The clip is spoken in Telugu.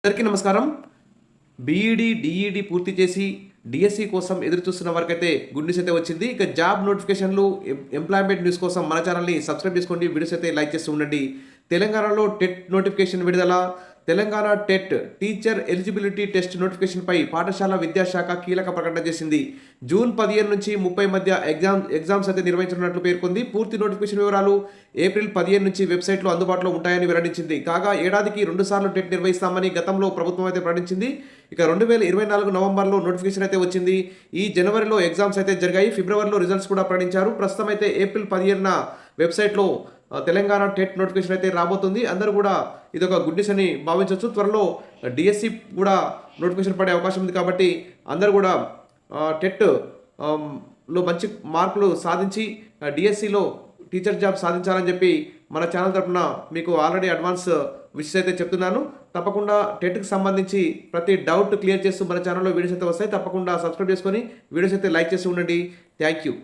అందరికీ నమస్కారం. బీఈడీ, డీఈడీ పూర్తి చేసి డిఎస్సి కోసం ఎదురు చూస్తున్న వారికైతే గుడ్ న్యూస్ అయితే వచ్చింది. ఇక జాబ్ నోటిఫికేషన్లు, ఎంప్లాయ్మెంట్ న్యూస్ కోసం మన ఛానల్ని సబ్స్క్రైబ్ చేసుకోండి. వీడియోస్ అయితే లైక్ చేస్తూ ఉండండి. తెలంగాణలో టెట్ నోటిఫికేషన్ విడుదల. Telangana TET teacher eligibility test నోటిఫికేషన్పై పాఠశాల విద్యాశాఖ కీలక ప్రకటన చేసింది. జూన్ 15 నుంచి 30 మధ్య ఎగ్జామ్స్ అయితే నిర్వహించనున్నట్లు పేర్కొంది. పూర్తి నోటిఫికేషన్ వివరాలు ఏప్రిల్ 15 నుంచి వెబ్సైట్లో అందుబాటులో ఉంటాయని వెల్లడించింది. కాగా ఏడాదికి 2 సార్లు టెట్ నిర్వహిస్తామని గతంలో ప్రభుత్వం అయితే ప్రకటించింది. ఇక 2024 నవంబర్లో నోటిఫికేషన్ అయితే వచ్చింది. ఈ జనవరిలో ఎగ్జామ్స్ అయితే జరిగాయి. ఫిబ్రవరిలో రిజల్ట్స్ కూడా ప్రకటించారు. ప్రస్తుతం అయితే ఏప్రిల్ 15న వెబ్సైట్లో తెలంగాణ టెట్ నోటిఫికేషన్ అయితే రాబోతుంది. అందరూ కూడా ఇదొక గుడ్ న్యూస్ అని భావించవచ్చు. త్వరలో డిఎస్సి కూడా నోటిఫికేషన్ పడే అవకాశం ఉంది. కాబట్టి అందరూ కూడా టెట్ లో మంచి మార్కులు సాధించి డిఎస్సిలో టీచర్ జాబ్ సాధించాలని చెప్పి మన ఛానల్ తరఫున మీకు ఆల్రెడీ అడ్వాన్స్ విషెస్ అయితే చెప్తున్నాను. తప్పకుండా టెట్కి సంబంధించి ప్రతి డౌట్ క్లియర్ చేస్తూ మన ఛానల్లో వీడియోస్ అయితే వస్తాయి. తప్పకుండా సబ్స్క్రైబ్ చేసుకొని వీడియోస్ అయితే లైక్ చేస్తూ ఉండండి. Thank you.